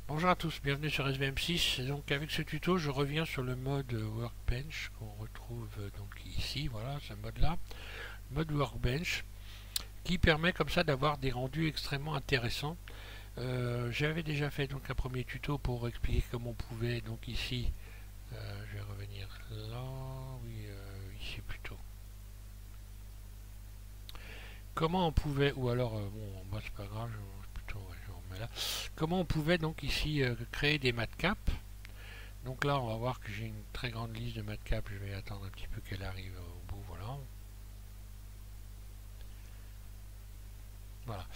Bonjour à tous, bienvenue sur SVM6. Donc avec ce tuto, je reviens sur le mode Workbench qu'on retrouve donc ici, voilà, ce mode-là, mode Workbench, qui permet comme ça d'avoir des rendus extrêmement intéressants. J'avais déjà fait donc un premier tuto pour expliquer comment on pouvait, donc ici, je vais revenir là, oui, ici plutôt. Comment on pouvait, ou alors, bon, en bas c'est pas grave, plutôt, ouais, je remets là. Comment on pouvait donc ici créer des matcaps. Donc là, on va voir que j'ai une très grande liste de matcaps. Je vais attendre un petit peu qu'elle arrive au bout. Voilà. Voilà.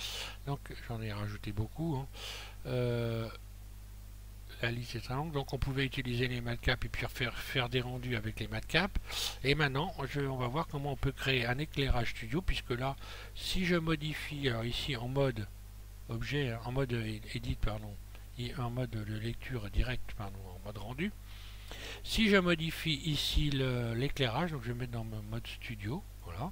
Donc j'en ai rajouté beaucoup. Hein. La liste est très longue. Donc on pouvait utiliser les matcaps et puis faire des rendus avec les matcaps. Et maintenant, on va voir comment on peut créer un éclairage studio. Puisque là, si je modifie, alors ici en mode objet, en mode edit, pardon, et en mode de lecture directe, pardon, en mode rendu. Si je modifie ici l'éclairage, donc je vais mettre dans mon mode studio, voilà.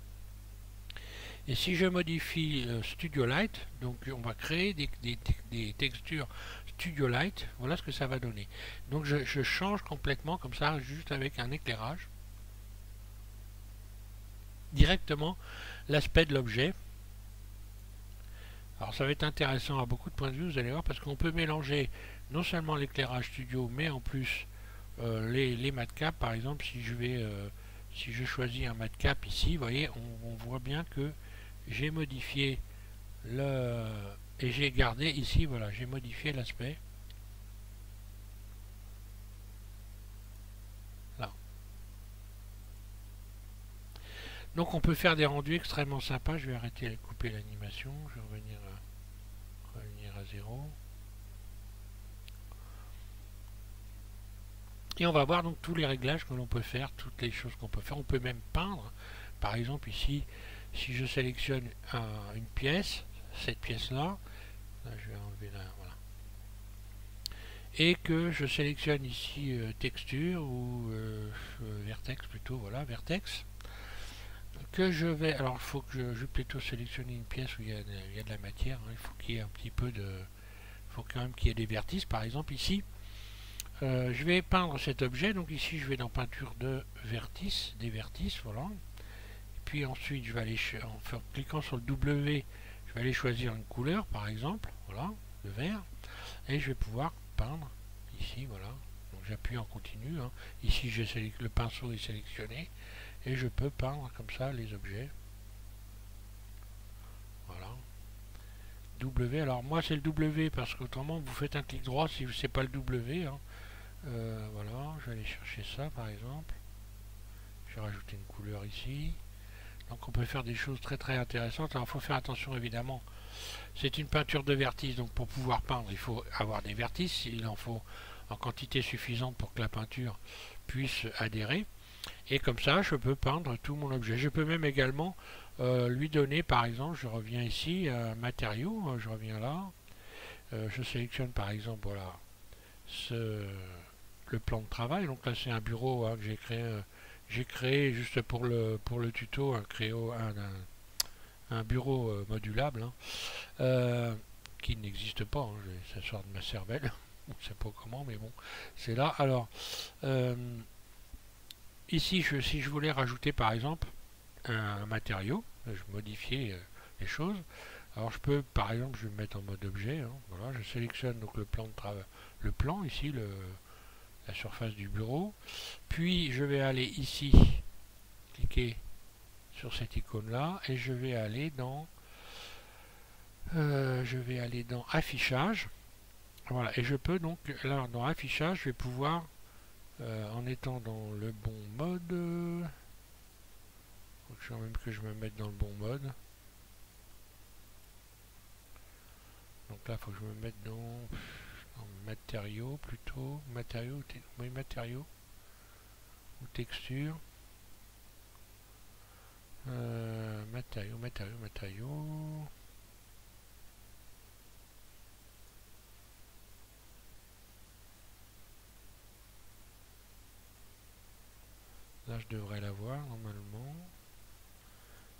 Et si je modifie Studio Light, donc on va créer des textures Studio Light, voilà ce que ça va donner. Donc je change complètement comme ça, juste avec un éclairage, directement l'aspect de l'objet. Alors ça va être intéressant à beaucoup de points de vue, vous allez voir, parce qu'on peut mélanger non seulement l'éclairage studio, mais en plus les matcaps. Par exemple, si je choisis un matcap ici, vous voyez, on voit bien que j'ai modifié le et j'ai gardé ici, voilà, j'ai modifié l'aspect là. Donc on peut faire des rendus extrêmement sympas. Je vais arrêter de couper l'animation, je vais revenir à 0. Et on va voir donc tous les réglages que l'on peut faire, toutes les choses qu'on peut faire. On peut même peindre. Par exemple ici, si je sélectionne une pièce, cette pièce-là, je vais enlever là, voilà. Et que je sélectionne ici texture ou vertex plutôt, voilà, vertex. Que je vais, alors il faut que je vais plutôt sélectionner une pièce où il y a de la matière. Hein, il faut qu'il y ait un petit peu de, il faut quand même qu'il y ait des vertices. Par exemple ici, je vais peindre cet objet. Donc ici, je vais dans peinture de vertices, des vertices, voilà. Et puis ensuite, je vais aller en cliquant sur le W, je vais aller choisir une couleur, par exemple, voilà, le vert, et je vais pouvoir peindre ici, voilà. Donc j'appuie en continu. Hein. Ici, le pinceau est sélectionné et je peux peindre comme ça les objets. Voilà. W. Alors moi, c'est le W parce qu'autrement, vous faites un clic droit si c'est pas le W. Hein. Voilà, je vais aller chercher ça, par exemple. Je vais rajouter une couleur ici. Donc on peut faire des choses très très intéressantes. Alors il faut faire attention évidemment. C'est une peinture de vertices, donc pour pouvoir peindre, il faut avoir des vertices. Il en faut en quantité suffisante pour que la peinture puisse adhérer. Et comme ça, je peux peindre tout mon objet. Je peux même également lui donner, par exemple, je reviens ici, matériaux, je reviens là. Je sélectionne par exemple, voilà, le plan de travail. Donc là, c'est un bureau hein, que j'ai créé juste pour le tuto, un bureau modulable hein, qui n'existe pas. Hein, ça sort de ma cervelle. On ne sait pas comment, mais bon, c'est là. Alors, ici, si je voulais rajouter par exemple un matériau, je modifiais les choses. Alors je peux, par exemple, je vais me mettre en mode objet. Hein, voilà, je sélectionne donc le plan de travail, le plan ici, la surface du bureau. Puis je vais aller ici, cliquer sur cette icône là, et je vais aller dans affichage. Voilà, et je peux donc là dans affichage, je vais pouvoir en étant dans le bon mode, faut que même que je me mette dans le bon mode. Donc là, il faut que je me mette dans matériaux plutôt, oui, matériaux ou texture, matériaux. Là, je devrais l'avoir normalement.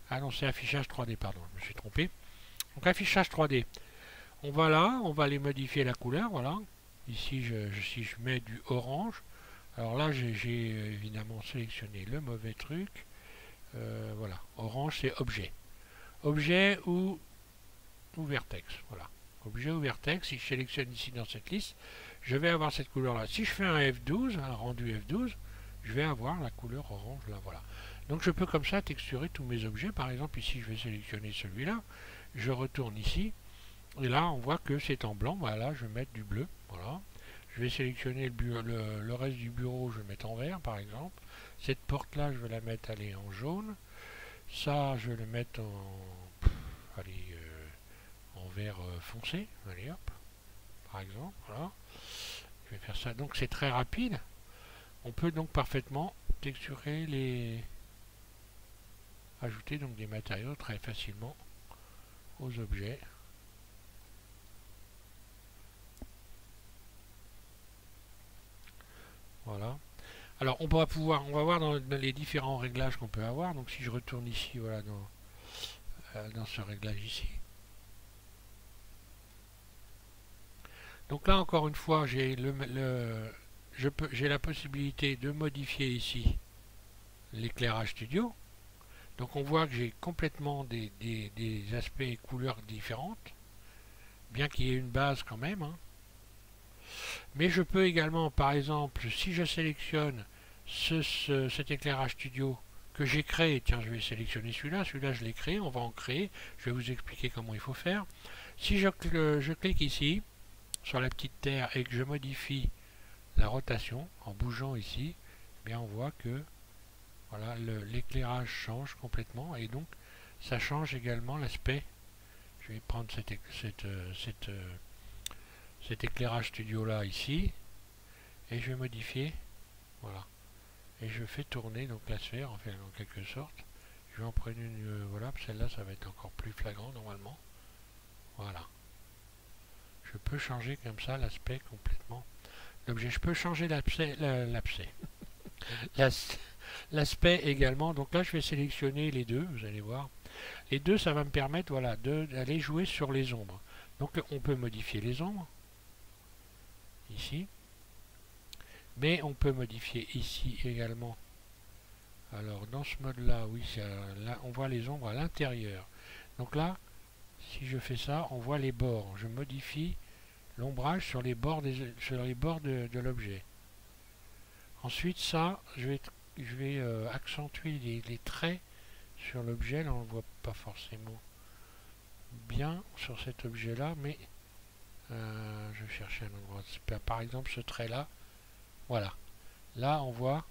Ah non, c'est affichage 3D, pardon, je me suis trompé. Donc affichage 3D. On va là, on va aller modifier la couleur, voilà. Ici, si je mets du orange, alors là, j'ai évidemment sélectionné le mauvais truc. Voilà, orange, c'est objet. Objet ou vertex, voilà. Objet ou vertex, si je sélectionne ici dans cette liste, je vais avoir cette couleur-là. Si je fais un F12, un rendu F12, je vais avoir la couleur orange, là, voilà. Donc je peux comme ça texturer tous mes objets. Par exemple, ici, je vais sélectionner celui-là. Je retourne ici. Et là, on voit que c'est en blanc. Voilà, je vais mettre du bleu. Voilà. Je vais sélectionner le reste du bureau. Je vais mettre en vert, par exemple. Cette porte-là, je vais la mettre aller en jaune. Ça, je vais le mettre en vert foncé. Allez, hop. Par exemple, voilà. Je vais faire ça. Donc, c'est très rapide. On peut donc parfaitement texturer ajouter donc des matériaux très facilement aux objets. Voilà. Alors on va voir dans les différents réglages qu'on peut avoir. Donc si je retourne ici, voilà, dans ce réglage ici. Donc là encore une fois, j'ai la possibilité de modifier ici l'éclairage studio. Donc on voit que j'ai complètement des aspects et couleurs différentes, bien qu'il y ait une base quand même, hein. Mais je peux également, par exemple, si je sélectionne cet éclairage studio que j'ai créé, tiens, je vais sélectionner celui-là je l'ai créé, on va en créer, je vais vous expliquer comment il faut faire. Si je clique ici, sur la petite terre, et que je modifie la rotation, en bougeant ici, eh bien on voit que voilà, l'éclairage change complètement, et donc ça change également l'aspect. Je vais prendre cet éclairage studio là ici, et je vais modifier, voilà, et je fais tourner donc la sphère en fait, en quelque sorte. Je vais en prendre une, voilà, celle-là ça va être encore plus flagrant normalement. Voilà, je peux changer comme ça l'aspect complètement l'objet. Je peux changer l'aspect également. Donc là je vais sélectionner les deux, vous allez voir. Les deux, ça va me permettre, voilà, d'aller jouer sur les ombres. Donc on peut modifier les ombres ici, mais on peut modifier ici également. Alors dans ce mode là, oui, là on voit les ombres à l'intérieur. Donc là, si je fais ça, on voit les bords. Je modifie l'ombrage sur les bords de l'objet. Ensuite ça, je vais accentuer les traits sur l'objet. Là on ne le voit pas forcément bien sur cet objet là, mais je vais chercher un endroit. Par exemple ce trait là, voilà. Là on voit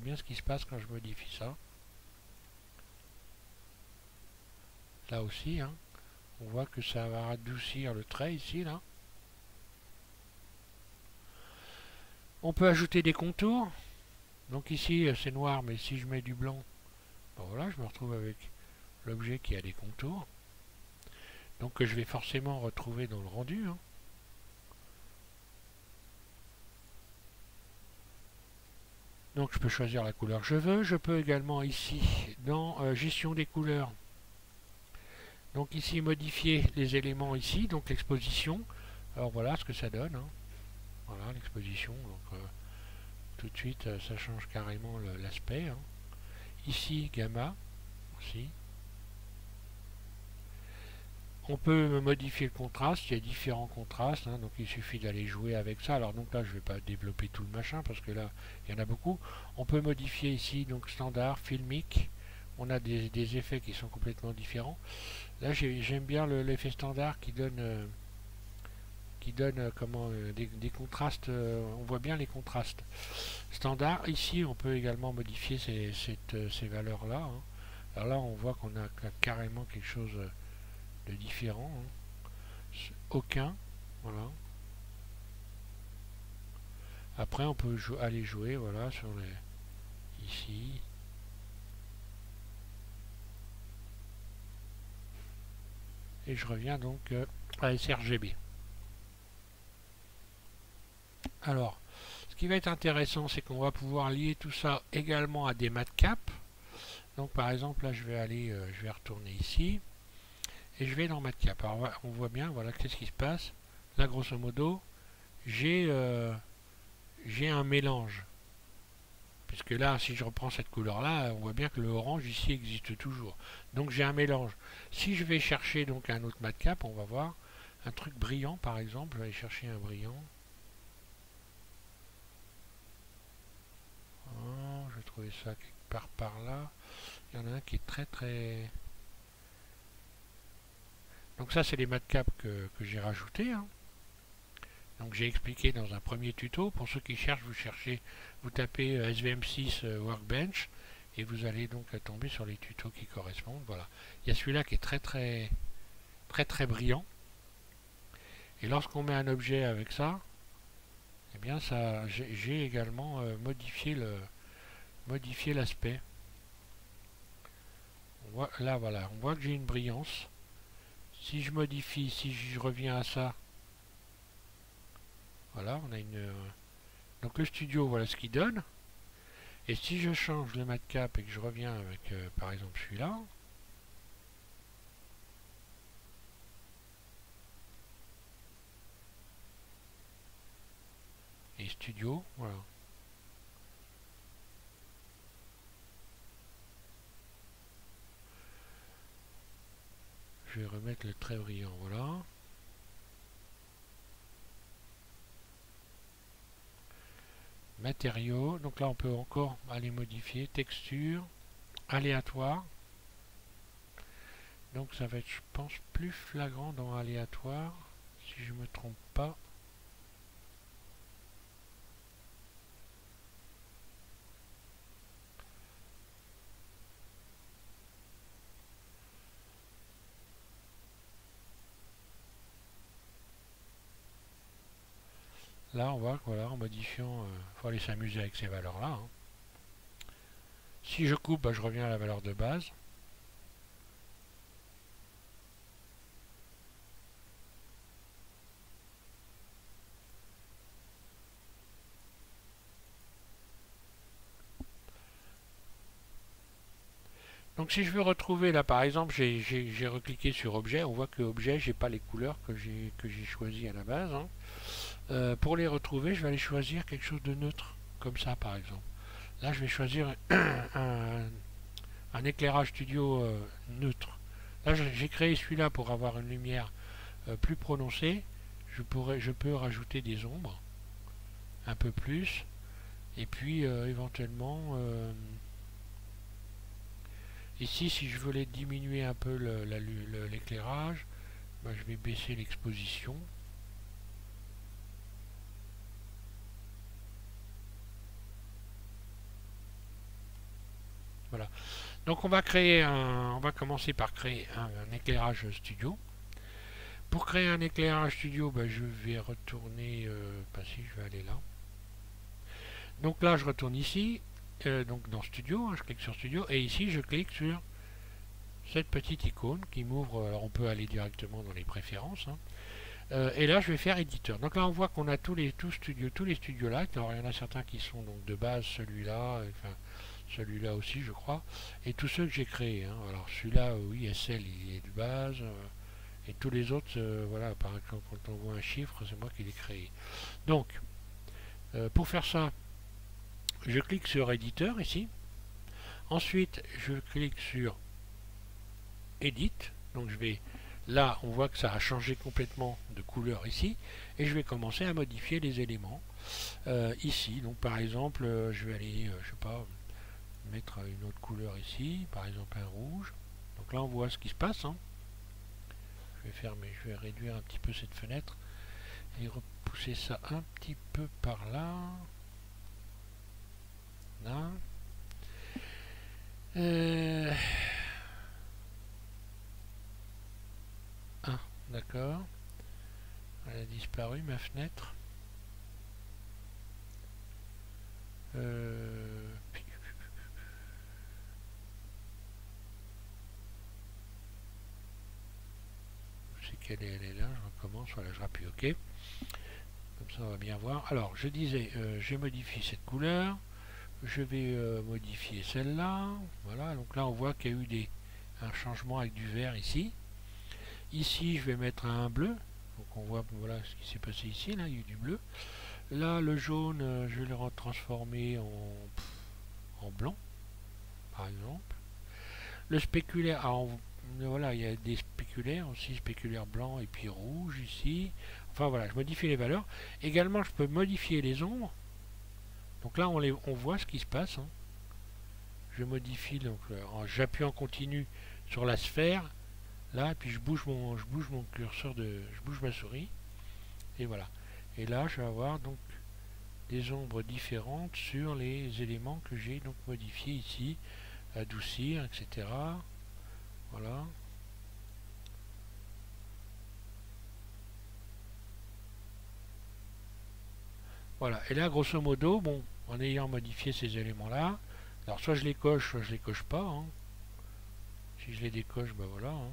bien ce qui se passe quand je modifie ça. Là aussi, hein, on voit que ça va adoucir le trait ici, là. On peut ajouter des contours. Donc ici c'est noir, mais si je mets du blanc, ben voilà, je me retrouve avec l'objet qui a des contours. Donc que je vais forcément retrouver dans le rendu, hein. Donc je peux choisir la couleur que je veux. Je peux également ici, dans gestion des couleurs, donc ici modifier les éléments ici, donc l'exposition. Alors voilà ce que ça donne, hein. Voilà l'exposition. Donc tout de suite ça change carrément l'aspect, hein. Ici gamma aussi. On peut modifier le contraste, il y a différents contrastes, hein, donc il suffit d'aller jouer avec ça. Alors donc là je ne vais pas développer tout le machin parce que là il y en a beaucoup. On peut modifier ici donc standard, filmique. On a des effets qui sont complètement différents. Là j'aime bien l'effet standard qui donne des contrastes. On voit bien les contrastes standard. Ici on peut également modifier ces valeurs là, hein. Alors là on voit qu'on a carrément quelque chose de différent, hein. Aucun, voilà. Après on peut aller jouer, voilà, sur les ici. Et je reviens donc à sRGB. Alors, ce qui va être intéressant, c'est qu'on va pouvoir lier tout ça également à des matcap. Donc par exemple, là je vais retourner ici. Et je vais dans matcap. Alors on voit bien, voilà, qu'est-ce qui se passe. Là, grosso modo, j'ai un mélange. Puisque là, si je reprends cette couleur-là, on voit bien que le orange ici existe toujours. Donc j'ai un mélange. Si je vais chercher donc un autre matcap, on va voir un truc brillant par exemple. Je vais aller chercher un brillant. Oh, je vais trouver ça quelque part par là. Il y en a un qui est très très... Donc ça c'est les matcaps que j'ai rajoutés. Hein. Donc j'ai expliqué dans un premier tuto. Pour ceux qui cherchent, vous tapez SVM6 Workbench et vous allez donc tomber sur les tutos qui correspondent. Voilà. Il y a celui-là qui est très très brillant. Et lorsqu'on met un objet avec ça, eh bien ça, j'ai également modifié l'aspect. Là voilà, on voit que j'ai une brillance. Si je modifie, si je reviens à ça, voilà, on a une... donc le studio, voilà ce qu'il donne. Et si je change le matcap et que je reviens avec, par exemple, celui-là, et studio, voilà. Je vais remettre le très brillant, voilà. Matériaux, donc là on peut encore aller modifier, texture, aléatoire. Donc ça va être, je pense, plus flagrant dans aléatoire, si je me trompe pas. Là on voit que voilà, en modifiant, faut aller s'amuser avec ces valeurs là. Hein. Si je coupe, bah, je reviens à la valeur de base. Donc si je veux retrouver là par exemple, j'ai recliqué sur objet, on voit que objet, j'ai pas les couleurs que j'ai choisi à la base. Hein. Pour les retrouver, je vais aller choisir quelque chose de neutre, comme ça par exemple. Là je vais choisir un éclairage studio neutre. Là j'ai créé celui-là pour avoir une lumière plus prononcée. Je peux rajouter des ombres, un peu plus, et puis éventuellement... ici, si je voulais diminuer un peu l'éclairage, ben, je vais baisser l'exposition. Voilà. Donc on va commencer par créer un éclairage studio. Pour créer un éclairage studio, ben, je vais retourner, si je vais aller là. Donc là, je retourne ici, donc dans Studio, hein, je clique sur Studio, et ici, je clique sur cette petite icône qui m'ouvre. Alors on peut aller directement dans les préférences. Hein. Et là, je vais faire éditeur. Donc là, on voit qu'on a tous les studios là. Alors, il y en a certains qui sont donc de base, celui-là, enfin celui-là aussi, je crois, et tous ceux que j'ai créés. Hein. Alors celui-là, oui, SL, il est de base, et tous les autres, voilà, par exemple, quand on voit un chiffre, c'est moi qui l'ai créé. Donc, pour faire ça, je clique sur éditeur ici. Ensuite, je clique sur Edit. Donc je vais... Là, on voit que ça a changé complètement de couleur ici. Et je vais commencer à modifier les éléments. Ici, donc par exemple, je vais aller, je sais pas, mettre une autre couleur ici. Par exemple un rouge. Donc là, on voit ce qui se passe. Hein. Je vais réduire un petit peu cette fenêtre. Et repousser ça un petit peu par là. Là. Ah, d'accord. Elle a disparu, ma fenêtre. Je sais qu'elle est là, je recommence, voilà, je rappuie OK. Comme ça, on va bien voir. Alors, je disais, j'ai modifié cette couleur. Je vais modifier celle-là. Voilà, donc là, on voit qu'il y a eu un changement avec du vert ici. Ici, je vais mettre un bleu. Donc on voit voilà ce qui s'est passé ici, là il y a eu du bleu. Là le jaune, je vais le transformer en blanc, par exemple. Le spéculaire, voilà, il y a des spéculaires aussi, spéculaire blanc et puis rouge ici. Enfin voilà, je modifie les valeurs. Également, je peux modifier les ombres. Donc là, on voit ce qui se passe. Hein. Je modifie, donc j'appuie en continu sur la sphère. Là, et puis je bouge mon curseur je bouge ma souris. Et voilà. Et là, je vais avoir donc des ombres différentes sur les éléments que j'ai donc modifiés ici, adoucir, etc. Voilà. Voilà. Et là, grosso modo, bon, en ayant modifié ces éléments-là, alors soit je les coche, soit je les coche pas. Hein. Si je les décoche, ben voilà. Hein.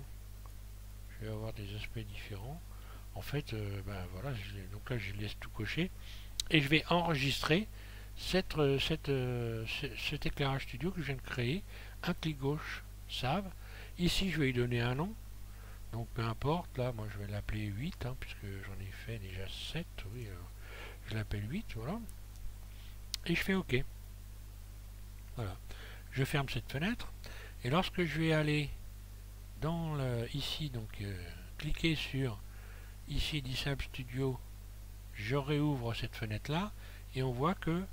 Je vais avoir des aspects différents. En fait, ben voilà, donc là, je laisse tout cocher. Et je vais enregistrer cet éclairage studio que je viens de créer. Un clic gauche, save. Ici, je vais lui donner un nom. Donc peu importe, là, moi je vais l'appeler 8, hein, puisque j'en ai fait déjà 7. Oui, alors, je l'appelle 8, voilà. Et je fais OK. Voilà. Je ferme cette fenêtre. Et lorsque je vais aller dans ici, donc cliquer sur ici Disable Studio, je réouvre cette fenêtre là et on voit que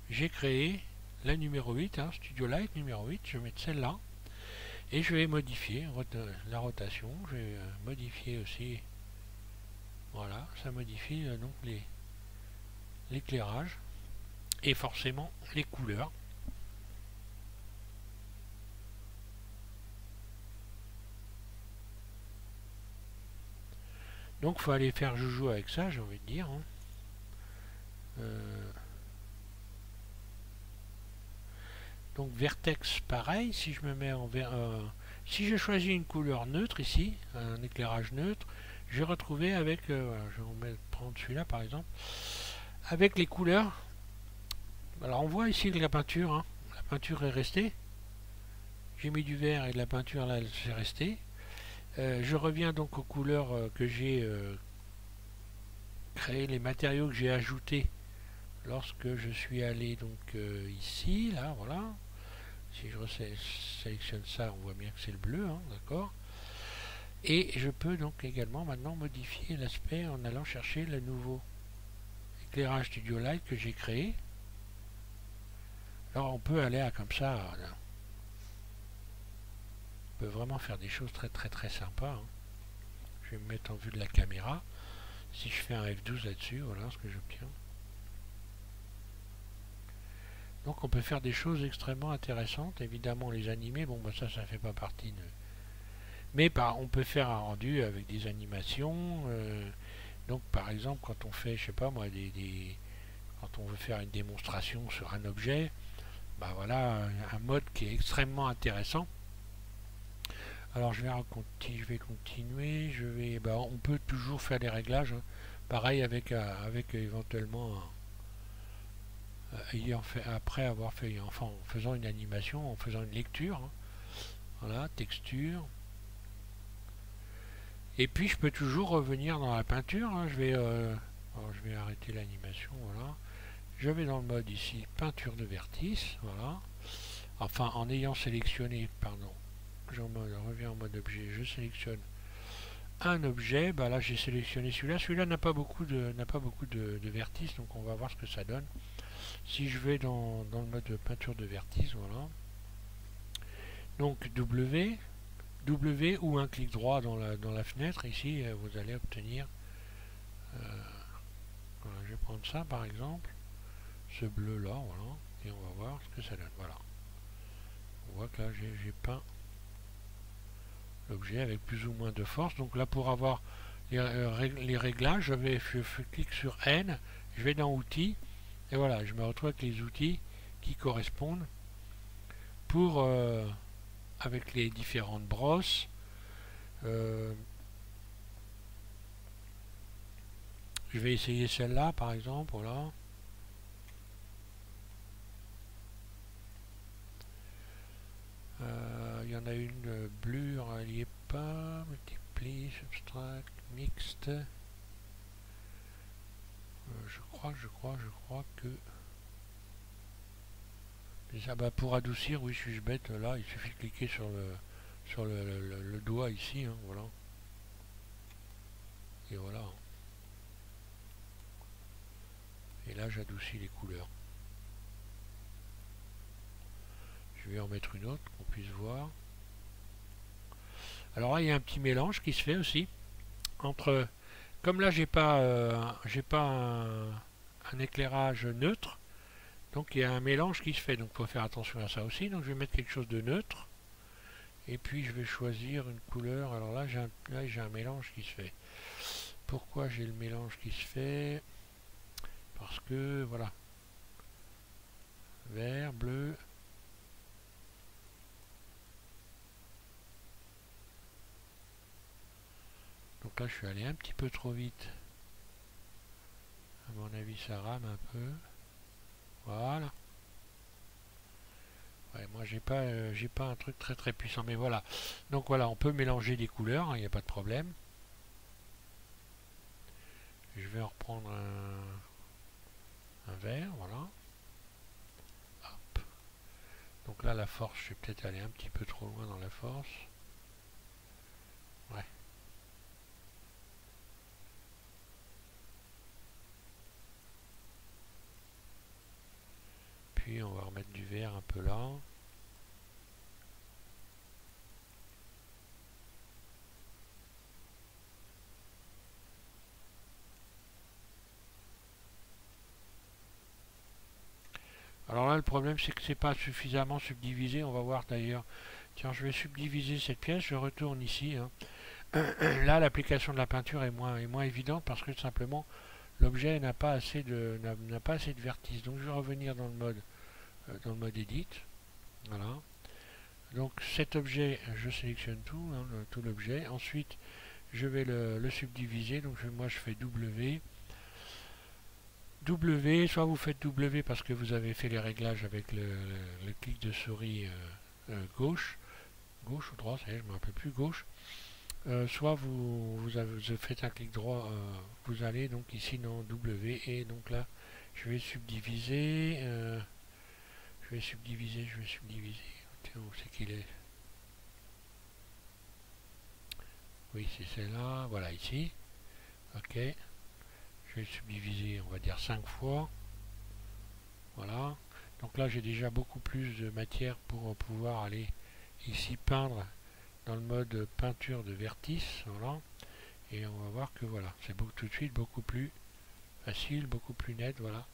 j'ai créé la numéro 8, hein, Studio Light numéro 8, je vais mettre celle-là et je vais modifier la rotation, je vais modifier aussi, voilà, ça modifie donc l'éclairage et forcément les couleurs. Donc il faut aller faire joujou avec ça, j'ai envie de dire. Hein. Donc vertex pareil, si je me mets en si je choisis une couleur neutre ici, un éclairage neutre, je vais retrouver avec, voilà, je vais prendre celui-là par exemple, avec les couleurs. Alors on voit ici que la peinture est restée. J'ai mis du vert et de la peinture là, c'est resté. Je reviens donc aux couleurs que j'ai créées, les matériaux que j'ai ajoutés lorsque je suis allé donc ici, là, voilà. Si je sélectionne ça, on voit bien que c'est le bleu, hein, d'accord. Et je peux donc également maintenant modifier l'aspect en allant chercher le nouveau éclairage Studio Light que j'ai créé. Alors on peut aller à comme ça, là. On peut vraiment faire des choses très sympas. Hein. Je vais me mettre en vue de la caméra. Si je fais un F12 là-dessus, voilà ce que j'obtiens. Donc on peut faire des choses extrêmement intéressantes. Évidemment les animer, bon bah ça fait pas partie de... Mais on peut faire un rendu avec des animations. Donc par exemple quand on fait, je sais pas moi, quand on veut faire une démonstration sur un objet, bah voilà un mode qui est extrêmement intéressant. Alors je vais continuer, bah, on peut toujours faire des réglages, hein. Pareil avec éventuellement ayant fait, après avoir fait, enfin en faisant une animation, en faisant une lecture, hein. Voilà, texture. Et puis je peux toujours revenir dans la peinture, hein. Alors, je vais arrêter l'animation, voilà. Je vais dans le mode ici, peinture de vertice, voilà. Enfin, en ayant sélectionné, pardon, je reviens en mode objet, je sélectionne un objet, bah là j'ai sélectionné celui-là. Celui-là n'a pas beaucoup de vertice, donc on va voir ce que ça donne. Si je vais dans le mode peinture de vertice, voilà. Donc W ou un clic droit dans la fenêtre, ici vous allez obtenir, voilà, je vais prendre ça par exemple, ce bleu là, voilà, et on va voir ce que ça donne, voilà. On voit que là j'ai peint l'objet avec plus ou moins de force, donc là pour avoir les réglages, je clique sur N, je vais dans outils, et voilà, je me retrouve avec les outils qui correspondent pour avec les différentes brosses. Je vais essayer celle-là par exemple, voilà. Il y en a une blure, elle n'y est pas, multiplie, subtract, mixte. Je crois que... Déjà, bah, pour adoucir, oui, suis-je bête, là, il suffit de cliquer sur le doigt ici, hein, voilà. Et voilà. Et là, j'adoucis les couleurs. Je vais en mettre une autre, qu'on puisse voir. Alors là, il y a un petit mélange qui se fait aussi entre... Comme là, j'ai pas un éclairage neutre, donc il y a un mélange qui se fait. Donc il faut faire attention à ça aussi. Donc je vais mettre quelque chose de neutre. Et puis je vais choisir une couleur. Alors là, j'ai un mélange qui se fait. Pourquoi j'ai le mélange qui se fait? Parce que, voilà. Vert, bleu. Donc là, je suis allé un petit peu trop vite. À mon avis, ça rame un peu. Voilà. Ouais, moi, j'ai pas un truc très très puissant, mais voilà. Donc voilà, on peut mélanger des couleurs, il n'y a pas de problème. Je vais en reprendre un vert, voilà. Hop. Donc là, la force, je vais peut-être aller un petit peu trop loin dans la force. Ouais. Puis on va remettre du vert un peu là. Alors là, le problème, c'est que c'est pas suffisamment subdivisé. On va voir d'ailleurs. Tiens, je vais subdiviser cette pièce. Je retourne ici. Hein. Là, l'application de la peinture est moins évidente parce que simplement l'objet n'a pas assez de vertice. Donc, je vais revenir dans le mode edit. Voilà. Donc, cet objet, je sélectionne tout, hein, tout l'objet. Ensuite, je vais le subdiviser. Donc, moi, je fais W. W, soit vous faites W parce que vous avez fait les réglages avec le clic de souris gauche ou droit, ça y est, je ne me rappelle plus, gauche. Soit vous faites un clic droit, vous allez donc ici dans W et donc là je vais subdiviser, je vais subdiviser. Tiens, où c'est qu'il est? Oui, c'est celle-là, voilà ici. Ok, je vais subdiviser, on va dire 5 fois. Voilà. Donc là j'ai déjà beaucoup plus de matière pour pouvoir aller ici peindre dans le mode peinture de vertice. Voilà. Et on va voir que voilà, c'est tout de suite beaucoup plus facile, beaucoup plus net. Voilà.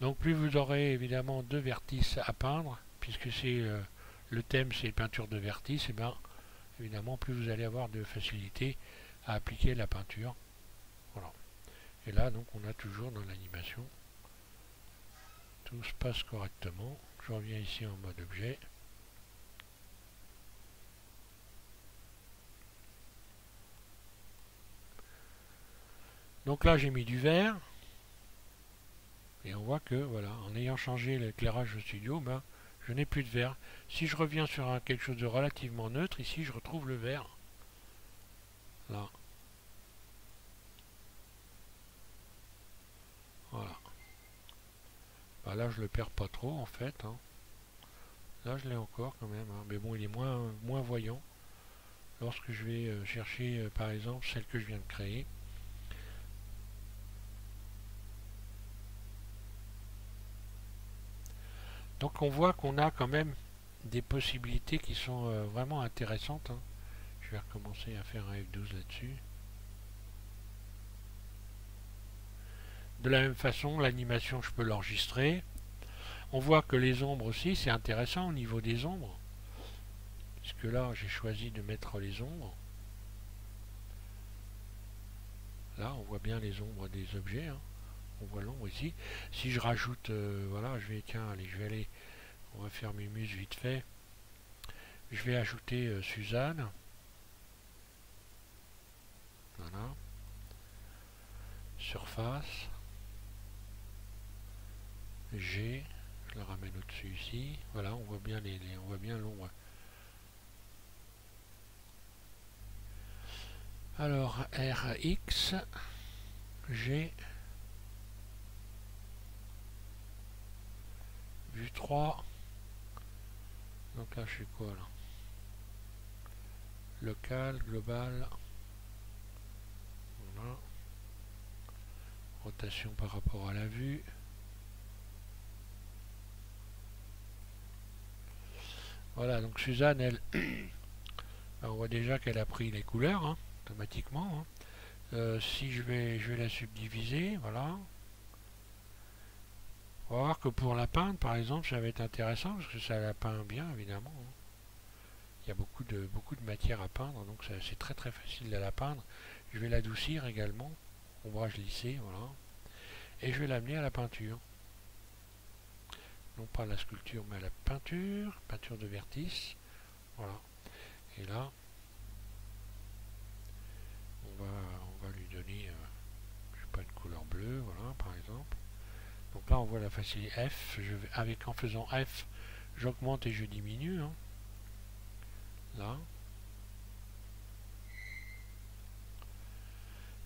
Donc plus vous aurez évidemment de vertices à peindre, puisque c'est le thème c'est peinture de vertice, et bien évidemment plus vous allez avoir de facilité à appliquer la peinture. Voilà. Et là donc on a toujours dans l'animation, tout se passe correctement. Je reviens ici en mode objet. Donc là j'ai mis du vert. Et on voit que voilà, en ayant changé l'éclairage au studio, ben, je n'ai plus de vert. Si je reviens sur quelque chose de relativement neutre, ici je retrouve le vert. Là. Voilà. Ben là je le perds pas trop en fait. Hein. Là je l'ai encore quand même. Hein. Mais bon il est moins voyant. Lorsque je vais chercher par exemple celle que je viens de créer. Donc on voit qu'on a quand même des possibilités qui sont vraiment intéressantes. Hein. Je vais recommencer à faire un F12 là-dessus. De la même façon, l'animation, je peux l'enregistrer. On voit que les ombres aussi, c'est intéressant au niveau des ombres. Puisque là, j'ai choisi de mettre les ombres. Là, on voit bien les ombres des objets. Hein. On voit l'ombre ici. Si je rajoute, voilà, je vais aller, on va faire Mumus vite fait. Je vais ajouter Suzanne. Voilà. Surface. G. Je le ramène au-dessus ici. Voilà, on voit bien on voit bien l'ombre. Alors, RX, G, vue 3. Donc là je fais quoi là? Local, global. Voilà. Rotation par rapport à la vue. Voilà, donc Suzanne, elle, on voit déjà qu'elle a pris les couleurs, hein, automatiquement. Hein. Si je vais la subdiviser, voilà. On va voir que pour la peindre, par exemple, ça va être intéressant, parce que ça la peint bien, évidemment. Hein. Il y a beaucoup de matière à peindre, donc c'est très très facile de la peindre. Je vais l'adoucir également, ombrage lissé, voilà. Et je vais l'amener à la peinture. Non pas à la sculpture, mais à la peinture de vertice. Voilà. Et là, on va lui donner, je sais pas, une couleur bleue, voilà, par exemple. Donc là, on voit la facilité F. En faisant F, j'augmente et je diminue. Hein. Là.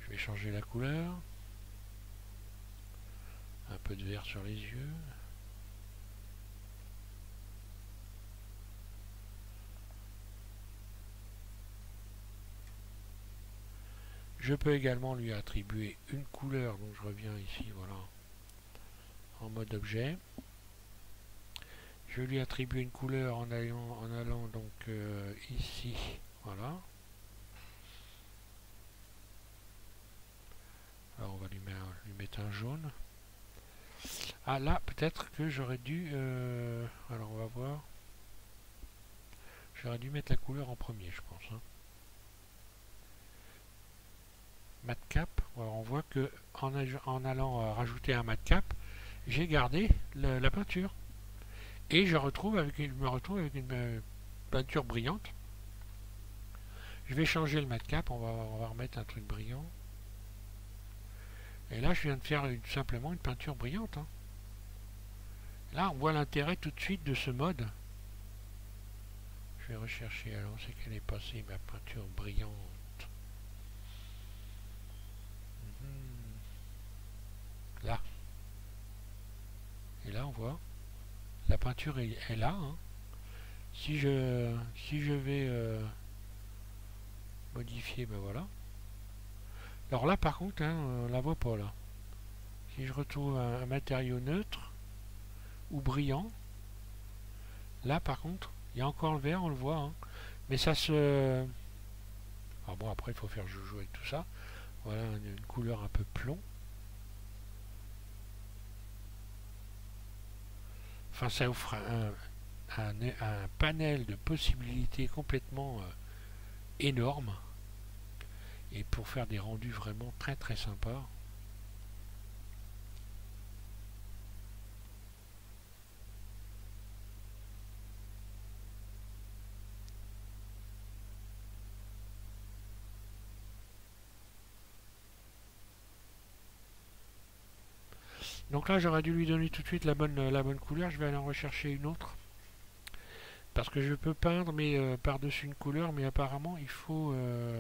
Je vais changer la couleur. Un peu de vert sur les yeux. Je peux également lui attribuer une couleur, donc je reviens ici, voilà, en mode objet. Je lui attribue une couleur en allant donc ici, voilà. Alors on va lui mettre un jaune. Ah là, peut-être que j'aurais dû... alors on va voir. J'aurais dû mettre la couleur en premier, je pense. Hein. Matcap, alors on voit que en allant rajouter un matcap, j'ai gardé la peinture. Et je me retrouve avec une peinture brillante. Je vais changer le matcap, on va remettre un truc brillant. Et là, je viens de faire simplement une peinture brillante. Hein. Là, on voit l'intérêt tout de suite de ce mode. Je vais rechercher, alors c'est qu'elle est passée, ma peinture brillante. Là. Et là, on voit, la peinture est là. Hein. Si je vais modifier, ben voilà. Alors là, par contre, hein, on la voit pas là. Si je retrouve un matériau neutre ou brillant, là, par contre, il y a encore le vert, on le voit. Hein. Mais ça se... Alors bon, après, il faut faire joujou avec tout ça. Voilà, une couleur un peu plomb. Enfin, ça offre un panel de possibilités complètement énorme. Et pour faire des rendus vraiment très très sympas. Donc là, j'aurais dû lui donner tout de suite la bonne couleur. Je vais aller en rechercher une autre. Parce que je peux peindre mais par-dessus une couleur, mais apparemment il faut...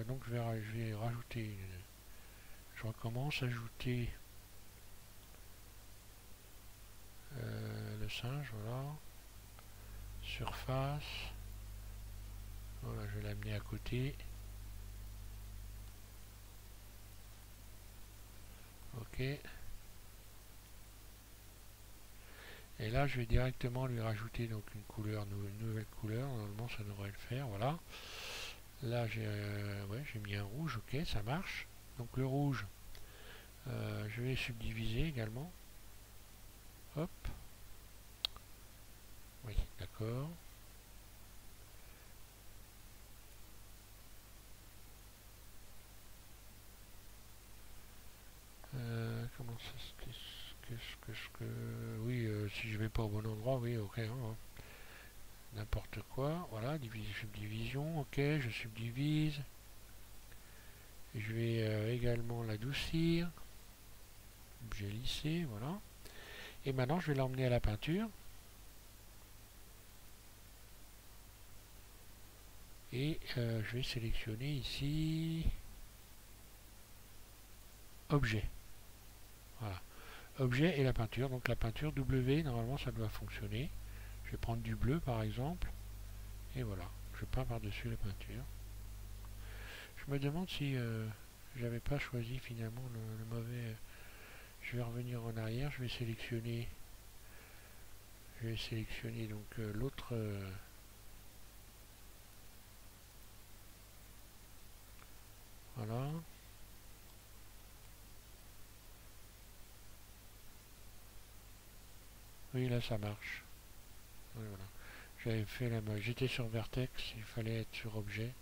donc je vais rajouter... Je recommence à ajouter le singe, voilà. Surface. Voilà, je vais l'amener à côté. Ok. Et là, je vais directement lui rajouter donc une couleur, une nouvelle couleur. Normalement, ça devrait le faire. Voilà. Là, j'ai mis un rouge. Ok, ça marche. Donc le rouge, je vais subdiviser également. Hop. Oui, d'accord. Comment ça que... Oui, si je vais pas au bon endroit, oui, ok. Hein. N'importe quoi. Voilà, subdivision. Ok, je subdivise. Je vais également l'adoucir. Objet lissé, voilà. Et maintenant, je vais l'emmener à la peinture. Et je vais sélectionner ici... Objet. Voilà. objet et la peinture. Donc la peinture W, normalement ça doit fonctionner. Je vais prendre du bleu par exemple, et voilà, je peins par-dessus la peinture. Je me demande si j'avais pas choisi finalement le mauvais. Je vais revenir en arrière, je vais sélectionner donc l'autre voilà. Oui, là ça marche. Oui, voilà. J'avais fait j'étais sur Vertex, il fallait être sur objet.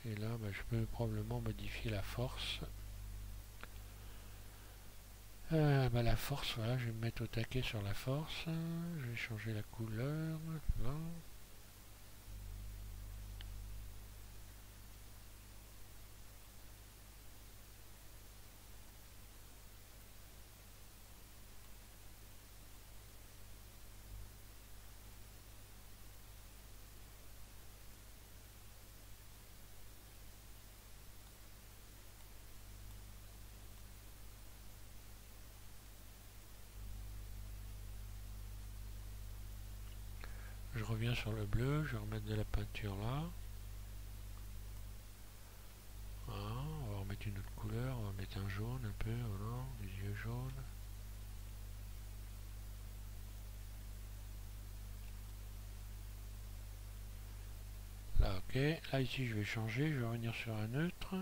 Et là, je peux probablement modifier la force. La force, voilà, je vais me mettre au taquet sur la force. Je vais changer la couleur. Là. Je reviens sur le bleu, je vais remettre de la peinture là. Voilà, on va remettre une autre couleur, on va mettre un jaune un peu, voilà, des yeux jaunes. Là, ok. Là, ici, je vais changer, je vais revenir sur un neutre.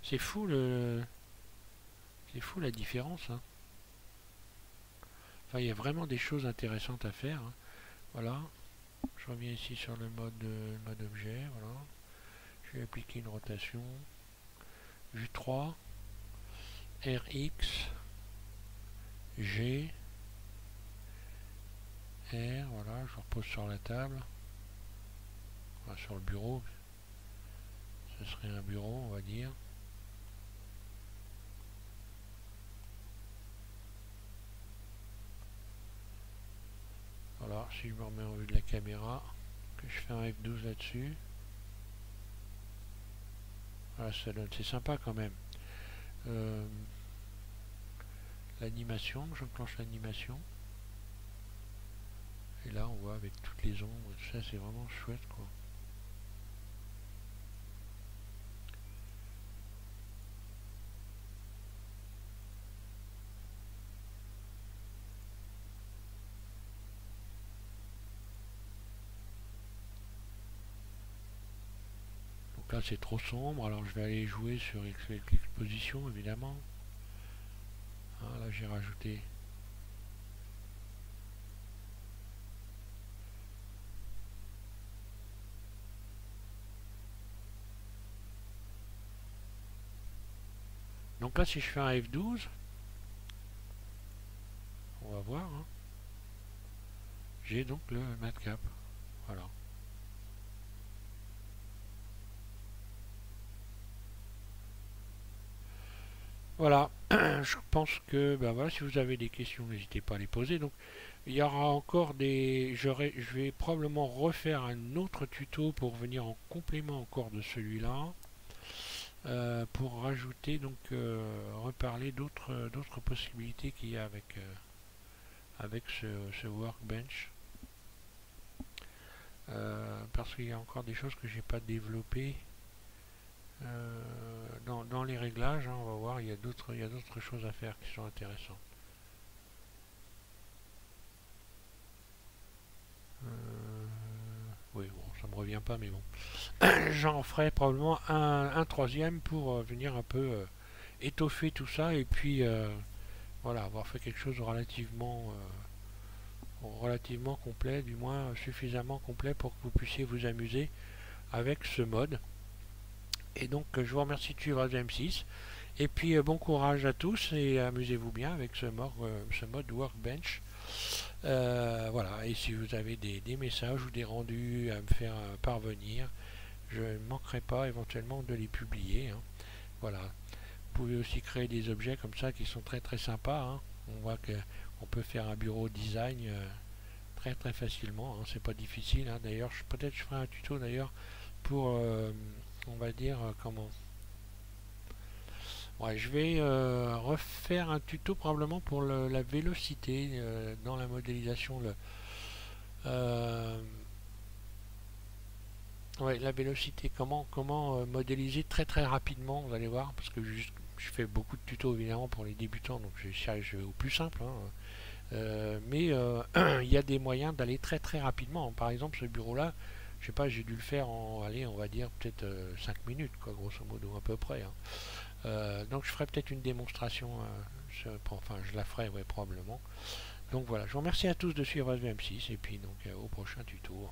C'est fou la différence, hein. Enfin, il y a vraiment des choses intéressantes à faire, hein. Voilà. Je reviens ici sur le mode objet, voilà. Je vais appliquer une rotation. Vue 3, RX, G, R, voilà, je repose sur la table. Enfin, sur le bureau. Ce serait un bureau, on va dire. Voilà, si je me remets en vue de la caméra, que je fais un F12 là-dessus. Voilà, ça donne, c'est sympa quand même. L'animation, j'enclenche l'animation. Et là, on voit avec toutes les ombres, tout ça, c'est vraiment chouette, quoi. Donc là, c'est trop sombre, alors je vais aller jouer sur l'exposition, évidemment. Ah, là, j'ai rajouté. Donc là, si je fais un F12, on va voir, hein, j'ai donc le matcap. Voilà. Voilà. Je pense que, ben voilà, si vous avez des questions, n'hésitez pas à les poser. Donc, il y aura encore des... Je vais probablement refaire un autre tuto pour venir en complément encore de celui-là. Pour rajouter, donc, reparler d'autres possibilités qu'il y a avec ce workbench. Parce qu'il y a encore des choses que j'ai pas développées dans les réglages, hein, on va voir, il y a d'autres choses à faire qui sont intéressantes. Oui, bon, ça me revient pas, mais bon. J'en ferai probablement un troisième pour venir un peu étoffer tout ça et puis voilà, avoir fait quelque chose de relativement complet, du moins suffisamment complet pour que vous puissiez vous amuser avec ce mode. Et donc je vous remercie de suivre M6 et puis bon courage à tous et amusez-vous bien avec ce mode Workbench. Voilà, et si vous avez des messages ou des rendus à me faire parvenir, je ne manquerai pas éventuellement de les publier, hein. Voilà. Vous pouvez aussi créer des objets comme ça qui sont très sympas, hein. On voit qu'on peut faire un bureau design très facilement, hein. C'est pas difficile, hein. D'ailleurs, peut-être je ferai un tuto d'ailleurs pour, on va dire, comment Ouais, je vais refaire un tuto probablement pour la vélocité dans la modélisation. Euh, ouais, la vélocité, comment modéliser très très rapidement, vous allez voir, parce que je fais beaucoup de tutos évidemment pour les débutants, donc je vais au plus simple, hein. Mais il y a des moyens d'aller très très rapidement. Par exemple, ce bureau-là, je sais pas, j'ai dû le faire en, allez, on va dire peut-être 5 minutes, quoi, grosso modo, à peu près, hein. Donc je ferai peut-être une démonstration, enfin je la ferai, ouais, probablement. Donc voilà, je vous remercie à tous de suivre SVM6 et puis donc au prochain tuto.